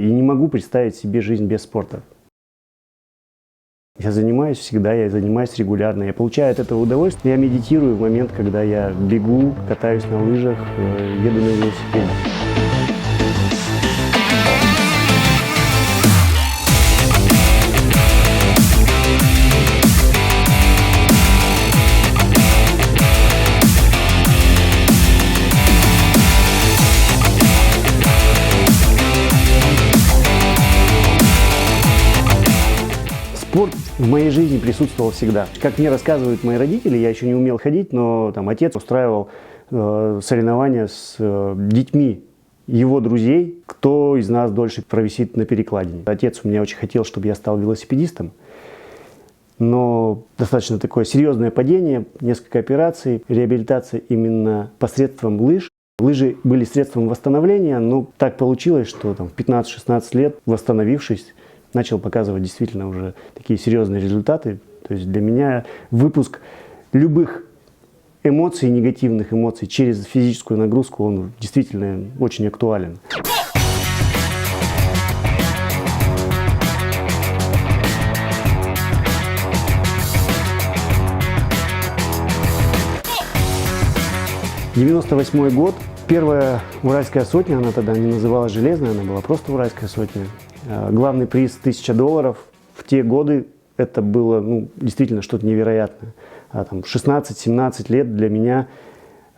И не могу представить себе жизнь без спорта. Я занимаюсь всегда, я занимаюсь регулярно. Я получаю от этого удовольствие. Я медитирую в момент, когда я бегу, катаюсь на лыжах, еду на велосипеде. Спорт в моей жизни присутствовал всегда. Как мне рассказывают мои родители, я еще не умел ходить, но там отец устраивал соревнования с детьми его друзей, кто из нас дольше провисит на перекладине. Отец у меня очень хотел, чтобы я стал велосипедистом, но достаточно такое серьезное падение, несколько операций, реабилитация именно посредством лыж. Лыжи были средством восстановления, но так получилось, что там, в 15-16 лет, восстановившись, начал показывать действительно уже такие серьезные результаты. То есть для меня выпуск любых эмоций, негативных эмоций через физическую нагрузку, он действительно очень актуален. '98 год. Первая уральская сотня, она тогда не называлась железной, она была просто уральская сотня. Главный приз $1000. В те годы это было действительно что-то невероятное. 16-17 лет для меня,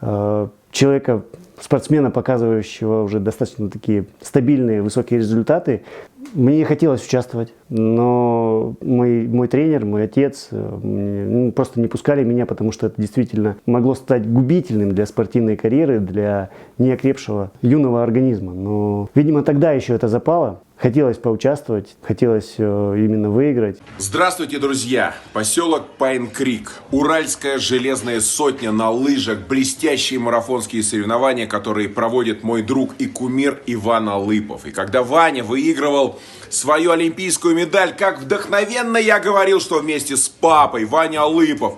человека, спортсмена, показывающего уже достаточно такие стабильные, высокие результаты, мне хотелось участвовать, но мой тренер, мой отец просто не пускали меня, потому что это действительно могло стать губительным для спортивной карьеры, для неокрепшего юного организма. Но, видимо, тогда еще это запало. Хотелось поучаствовать, хотелось именно выиграть. Здравствуйте, друзья! Поселок Пайн-Крик. Уральская железная сотня на лыжах. Блестящие марафонские соревнования, которые проводит мой друг и кумир Иван Алыпов. И когда Ваня выигрывал свою олимпийскую медаль, как вдохновенно я говорил, что вместе с папой Ваня Алыпов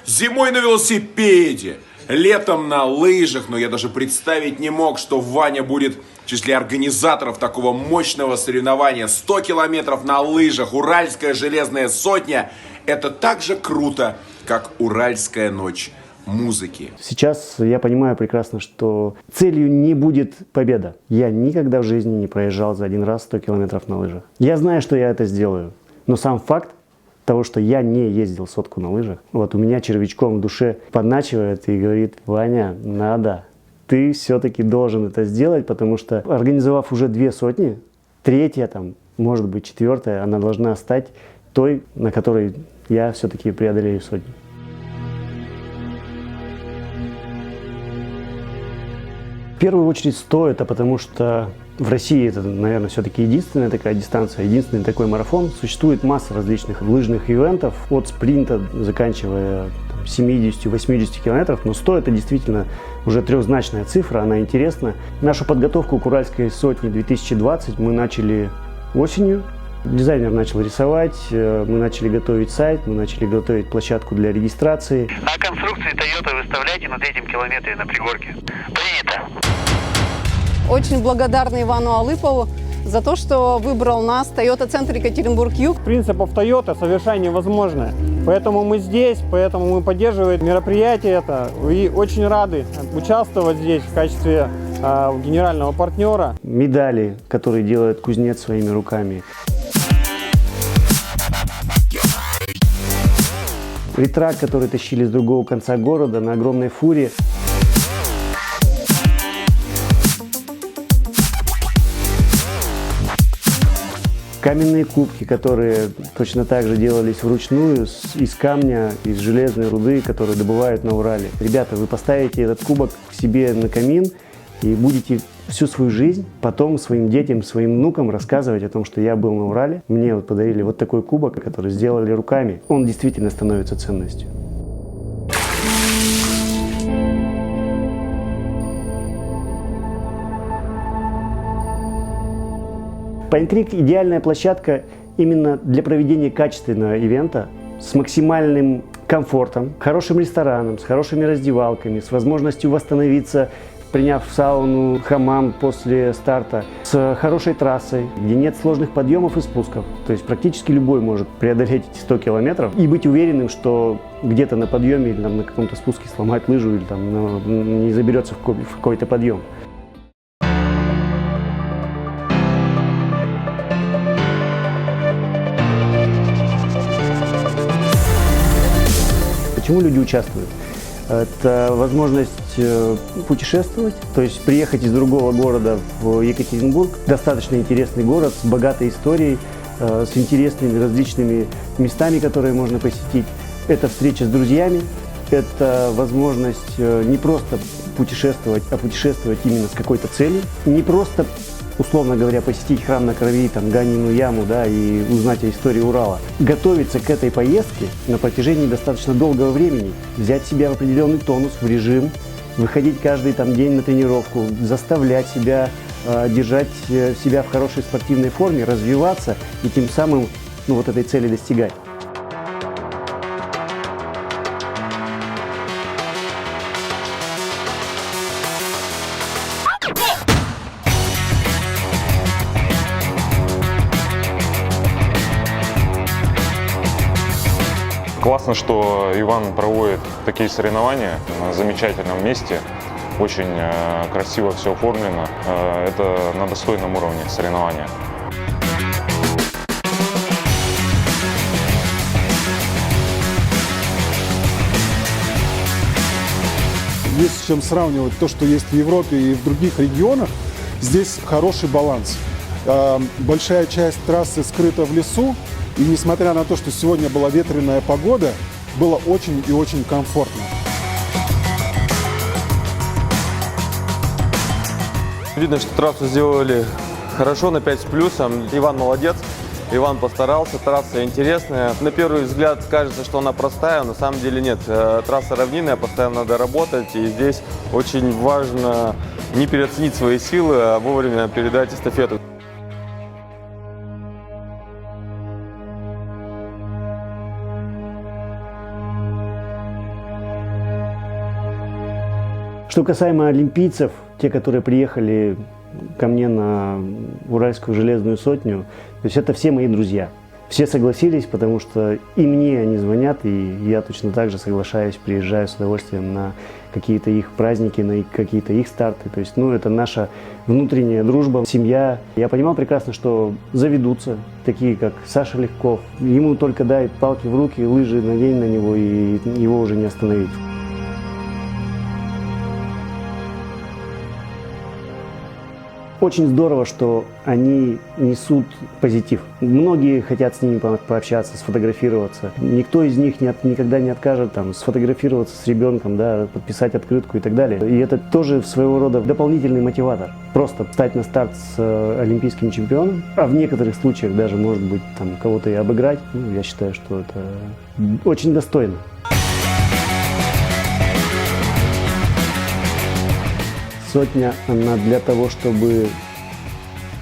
зимой на велосипеде, летом на лыжах, но я даже представить не мог, что Ваня будет в числе организаторов такого мощного соревнования. 100 километров на лыжах, Уральская железная сотня. Это так же круто, как Уральская ночь музыки. Сейчас я понимаю прекрасно, что целью не будет победа. Я никогда в жизни не проезжал за один раз 100 километров на лыжах. Я знаю, что я это сделаю, но сам факт того, что я не ездил сотку на лыжах, вот у меня червячком в душе подначивает и говорит: Ваня, надо. Ты все-таки должен это сделать, потому что, организовав уже 2 сотни, 3-я, может быть 4-я, она должна стать той, на которой я все-таки преодолею сотню. В первую очередь 100, это потому что в России это, наверное, все-таки единственная такая дистанция, единственный такой марафон. Существует масса различных лыжных ивентов, от спринта, заканчивая 70-80 километров, но 100 это действительно уже трехзначная цифра, она интересна. Нашу подготовку к Уральской сотне 2020 мы начали осенью. Дизайнер начал рисовать, мы начали готовить сайт, мы начали готовить площадку для регистрации. А конструкции Toyota выставляйте на 3-м километре на пригорке. Принято. Очень благодарна Ивану Алыпову за то, что выбрал нас, Toyota Центр Екатеринбург-Юг. Принципов Toyota совершенно невозможно. Поэтому мы здесь, поэтому мы поддерживаем мероприятие это. И очень рады участвовать здесь в качестве генерального партнера. Медали, которые делает кузнец своими руками. Ретрак, который тащили с другого конца города на огромной фуре. Каменные кубки, которые точно так же делались вручную, из камня, из железной руды, которую добывают на Урале. Ребята, вы поставите этот кубок к себе на камин и будете всю свою жизнь потом своим детям, своим внукам рассказывать о том, что я был на Урале. Мне подарили вот такой кубок, который сделали руками. Он действительно становится ценностью. Пайн-Крик – идеальная площадка именно для проведения качественного ивента с максимальным комфортом, хорошим рестораном, с хорошими раздевалками, с возможностью восстановиться приняв сауну, хамам после старта, с хорошей трассой, где нет сложных подъемов и спусков. То есть практически любой может преодолеть эти 100 километров и быть уверенным, что где-то на подъеме или там, на каком-то спуске сломать лыжу или там, не заберется в какой-то подъем. Почему люди участвуют? Это возможность путешествовать, то есть приехать из другого города в Екатеринбург. Достаточно интересный город с богатой историей, с интересными различными местами, которые можно посетить. Это встреча с друзьями, это возможность не просто путешествовать, а путешествовать именно с какой-то целью. Не просто, условно говоря, посетить храм на Крови, там, Ганину яму, да, и узнать о истории Урала. Готовиться к этой поездке на протяжении достаточно долгого времени, взять себя в определенный тонус, в режим, выходить каждый там, день на тренировку, заставлять себя держать себя в хорошей спортивной форме, развиваться и тем самым вот этой цели достигать. Классно, что Иван проводит такие соревнования на замечательном месте. Очень красиво все оформлено. Это на достойном уровне соревнования. Есть с чем сравнивать то, что есть в Европе и в других регионах. Здесь хороший баланс. Большая часть трассы скрыта в лесу. И несмотря на то, что сегодня была ветреная погода, было очень и очень комфортно. Видно, что трассу сделали хорошо, на 5 с плюсом. Иван молодец, Иван постарался, трасса интересная. На первый взгляд кажется, что она простая, но на самом деле нет. Трасса равнинная, постоянно надо работать, и здесь очень важно не переоценить свои силы, а вовремя передать эстафету. Что касаемо олимпийцев, те, которые приехали ко мне на Уральскую железную сотню, то есть это все мои друзья. Все согласились, потому что и мне они звонят, и я точно так же соглашаюсь, приезжаю с удовольствием на какие-то их праздники, на какие-то их старты. То есть, это наша внутренняя дружба, семья. Я понимал прекрасно, что заведутся такие, как Саша Легков. Ему только дай палки в руки, лыжи надень на него, и его уже не остановить. Очень здорово, что они несут позитив. Многие хотят с ними пообщаться, сфотографироваться. Никто из них никогда не откажет сфотографироваться с ребенком, да, подписать открытку и так далее. И это тоже своего рода дополнительный мотиватор. Просто встать на старт с олимпийским чемпионом, а в некоторых случаях даже, может быть, кого-то и обыграть. Я считаю, что это очень достойно. Сотня, она для того, чтобы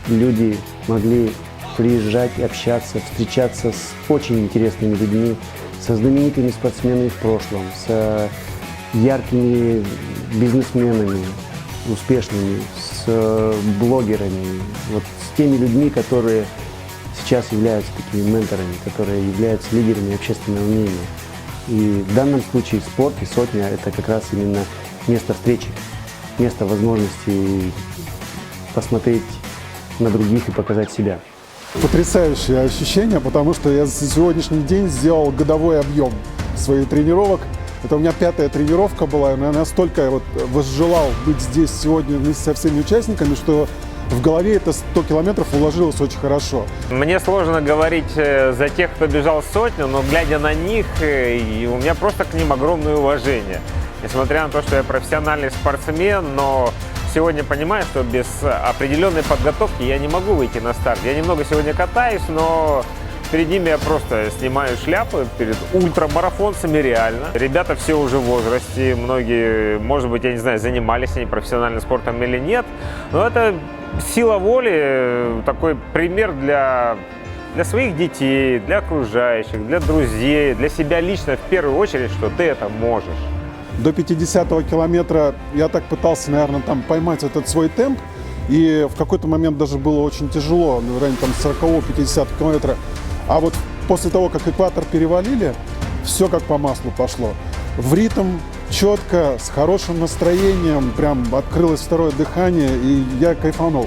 люди могли приезжать, общаться, встречаться с очень интересными людьми, со знаменитыми спортсменами в прошлом, с яркими бизнесменами, успешными, с блогерами, с теми людьми, которые сейчас являются такими менторами, которые являются лидерами общественного мнения. И в данном случае спорт и сотня – это как раз именно место встречи. Место возможности посмотреть на других и показать себя. Потрясающее ощущение, потому что я за сегодняшний день сделал годовой объем своих тренировок. Это у меня 5-я тренировка была, и я настолько возжелал быть здесь сегодня вместе со всеми участниками, что в голове это 100 километров уложилось очень хорошо. Мне сложно говорить за тех, кто бежал сотню, но глядя на них, у меня просто к ним огромное уважение. Несмотря на то, что я профессиональный спортсмен, но сегодня понимаю, что без определенной подготовки я не могу выйти на старт. Я немного сегодня катаюсь, но перед ними я просто снимаю шляпы, перед ультрамарафонцами реально. Ребята все уже в возрасте, многие, может быть, я не знаю, занимались они профессиональным спортом или нет, но это сила воли, такой пример для своих детей, для окружающих, для друзей, для себя лично в первую очередь, что ты это можешь. До 50-го километра я так пытался, наверное, там поймать этот свой темп. И в какой-то момент даже было очень тяжело, в районе там 40-50 километра. А вот после того, как экватор перевалили, все как по маслу пошло. В ритм, четко, с хорошим настроением, прям открылось второе дыхание, и я кайфанул.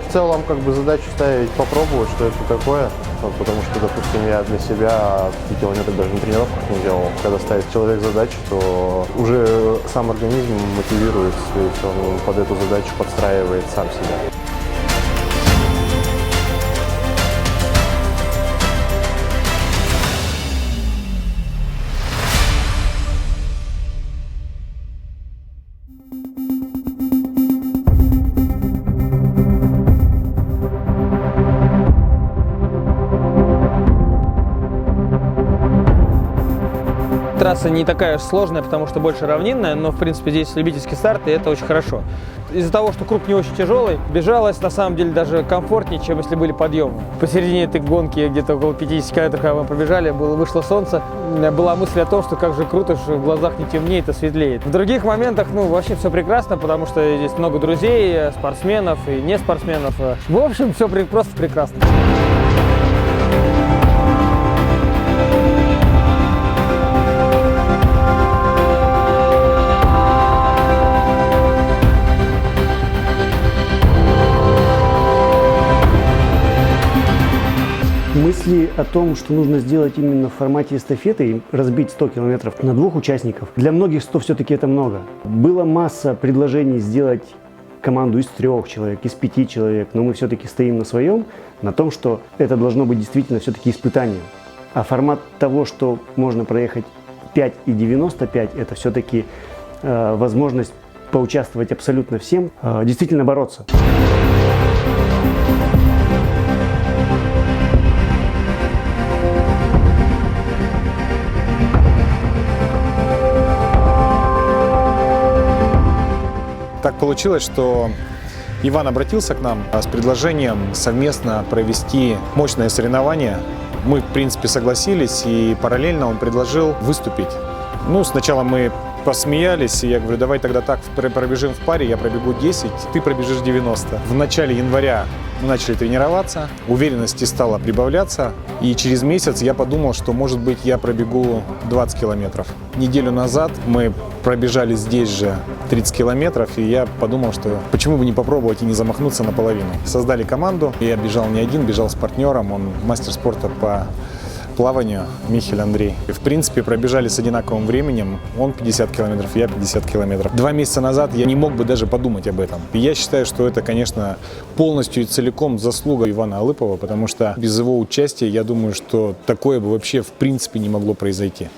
В целом, как бы задачу ставить, попробовать, что это такое, вот, потому что, допустим, я для себя 5 километров даже на тренировках не делал. Когда ставит человек задачу, то уже сам организм мотивируется, то есть он под эту задачу подстраивает сам себя. Трасса не такая уж сложная, потому что больше равнинная, но, в принципе, здесь любительский старт, и это очень хорошо. Из-за того, что круг не очень тяжелый, бежалось, на самом деле, даже комфортнее, чем если были подъемы. Посередине этой гонки, где-то около 50 километров, когда мы пробежали, вышло солнце, была мысль о том, что как же круто, что в глазах не темнеет, а светлеет. В других моментах, вообще все прекрасно, потому что здесь много друзей, спортсменов и не спортсменов. В общем, все просто прекрасно. Мысли о том, что нужно сделать именно в формате эстафеты и разбить 100 километров на 2 участников, для многих 100 все-таки это много. Была масса предложений сделать команду из 3 человек, из 5 человек, но мы все-таки стоим на своем, на том, что это должно быть действительно все-таки испытанием. А формат того, что можно проехать 5 и 95, это все-таки возможность поучаствовать абсолютно всем, действительно бороться. Так получилось, что Иван обратился к нам с предложением совместно провести мощное соревнование. Мы, в принципе, согласились, и параллельно он предложил выступить. Сначала мы посмеялись, и я говорю, давай тогда так, пробежим в паре, я пробегу 10, ты пробежишь 90. В начале января мы начали тренироваться, уверенности стало прибавляться, и через месяц я подумал, что, может быть, я пробегу 20 километров. Неделю назад мы пробежали здесь же 30 километров, и я подумал, что почему бы не попробовать и не замахнуться наполовину. Создали команду, и я бежал не один, бежал с партнером, он мастер спорта по плаванию, Михель Андрей. И, в принципе, пробежали с одинаковым временем, он 50 километров, я 50 километров. 2 месяца назад я не мог бы даже подумать об этом. И я считаю, что это, конечно, полностью и целиком заслуга Ивана Алыпова, потому что без его участия, я думаю, что такое бы вообще в принципе не могло произойти.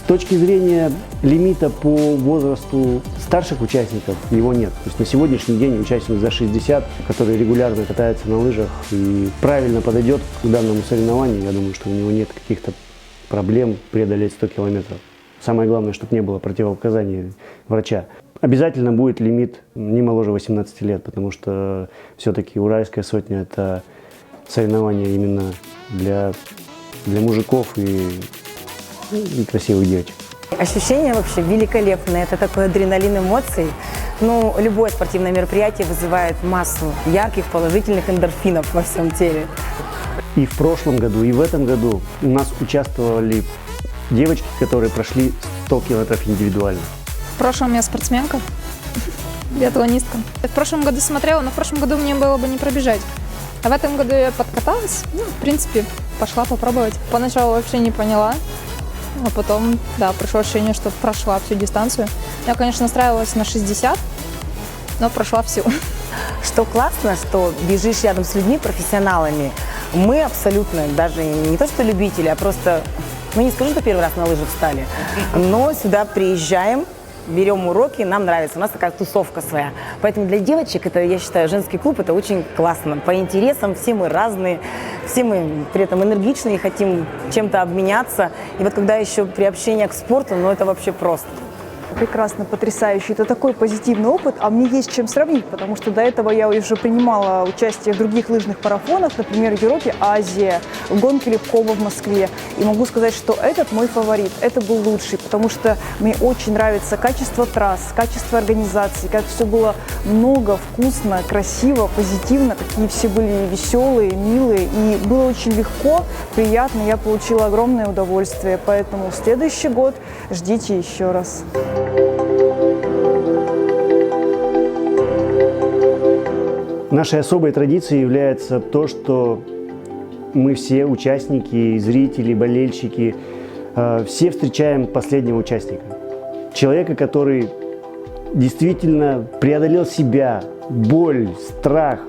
С точки зрения лимита по возрасту старших участников, его нет. То есть на сегодняшний день участник за 60, который регулярно катается на лыжах и правильно подойдет к данному соревнованию, я думаю, что у него нет каких-то проблем преодолеть 100 километров. Самое главное, чтобы не было противопоказаний врача. Обязательно будет лимит не моложе 18 лет, потому что все-таки Уральская сотня – это соревнование именно для мужиков и красивых девочек. Ощущения вообще великолепные. Это такой адреналин эмоций. Любое спортивное мероприятие вызывает массу ярких, положительных эндорфинов во всем теле. И в прошлом году, и в этом году у нас участвовали девочки, которые прошли 100 километров индивидуально. В прошлом я спортсменка, биатлонистка. В прошлом году смотрела, но в прошлом году мне было бы не пробежать. А в этом году я подкаталась, в принципе, пошла попробовать. Поначалу вообще не поняла. А потом, пришло ощущение, что прошла всю дистанцию. Я, конечно, настраивалась на 60, но прошла всю. Что классно, что бежишь рядом с людьми, профессионалами. Мы абсолютно даже не то что любители, а просто, не скажу, что первый раз на лыжи встали, но сюда приезжаем, берем уроки, нам нравится, у нас такая тусовка своя. Поэтому для девочек это, я считаю, женский клуб, это очень классно. По интересам все мы разные, все мы при этом энергичные, хотим чем-то обменяться. И вот когда еще приобщение к спорту, ну это вообще просто. Прекрасно, потрясающе. Это такой позитивный опыт, а мне есть чем сравнить, потому что до этого я уже принимала участие в других лыжных марафонах, например, в Европе, Азия, в гонке Левкова в Москве. И могу сказать, что этот мой фаворит, это был лучший, потому что мне очень нравится качество трасс, качество организации, как все было много, вкусно, красиво, позитивно, какие все были веселые, милые. И было очень легко, приятно, я получила огромное удовольствие. Поэтому в следующий год ждите еще раз. Нашей особой традицией является то, что мы все участники, зрители, болельщики, все встречаем последнего участника. Человека, который действительно преодолел себя, боль, страх.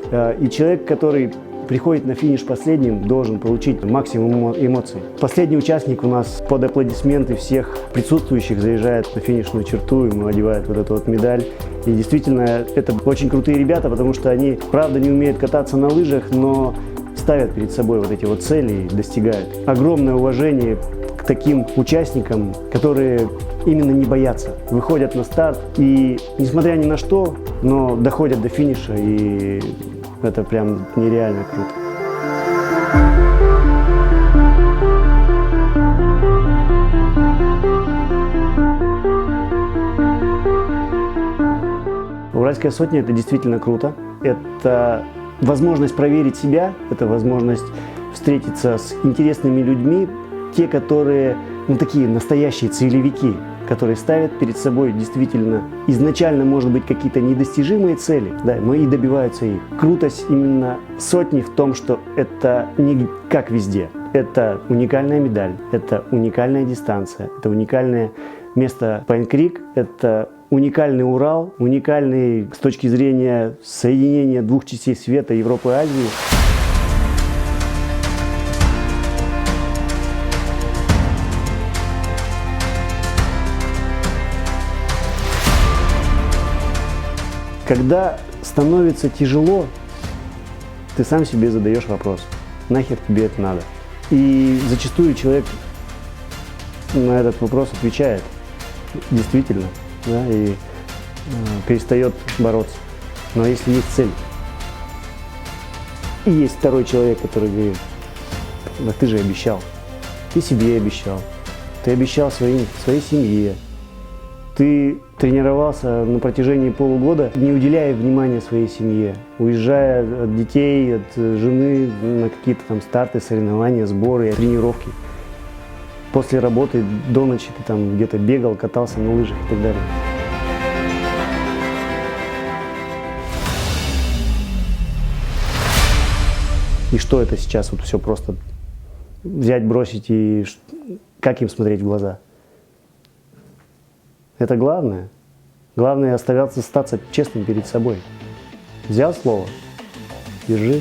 И человек, который приходит на финиш последним, должен получить максимум эмоций. Последний участник у нас под аплодисменты всех присутствующих заезжает на финишную черту, ему одевают вот эту вот медаль. И действительно, это очень крутые ребята, потому что они, правда, не умеют кататься на лыжах, но ставят перед собой вот эти вот цели и достигают. Огромное уважение к таким участникам, которые именно не боятся, выходят на старт и, несмотря ни на что, но доходят до финиша, и это прям нереально круто. Уральская сотня – это действительно круто. Это возможность проверить себя, это возможность встретиться с интересными людьми, те, которые, такие настоящие целевики, которые ставят перед собой действительно изначально, может быть, какие-то недостижимые цели, да, но и добиваются их. Крутость именно сотни в том, что это не как везде. Это уникальная медаль, это уникальная дистанция, это уникальное место Pine Creek, это уникальный Урал, уникальный с точки зрения соединения двух частей света, Европы и Азии. Когда становится тяжело, ты сам себе задаешь вопрос, нахер тебе это надо? И зачастую человек на этот вопрос отвечает, действительно, да, и перестает бороться. Но если есть цель, и есть второй человек, который говорит, да ты же обещал, ты себе обещал, ты обещал своей семье, ты тренировался на протяжении полугода, не уделяя внимания своей семье, уезжая от детей, от жены на какие-то там старты, соревнования, сборы, тренировки. После работы до ночи ты там где-то бегал, катался на лыжах и так далее. И что это сейчас? Вот все просто взять, бросить и как им смотреть в глаза? Это главное. Главное остаться честным перед собой. Взял слово, держи.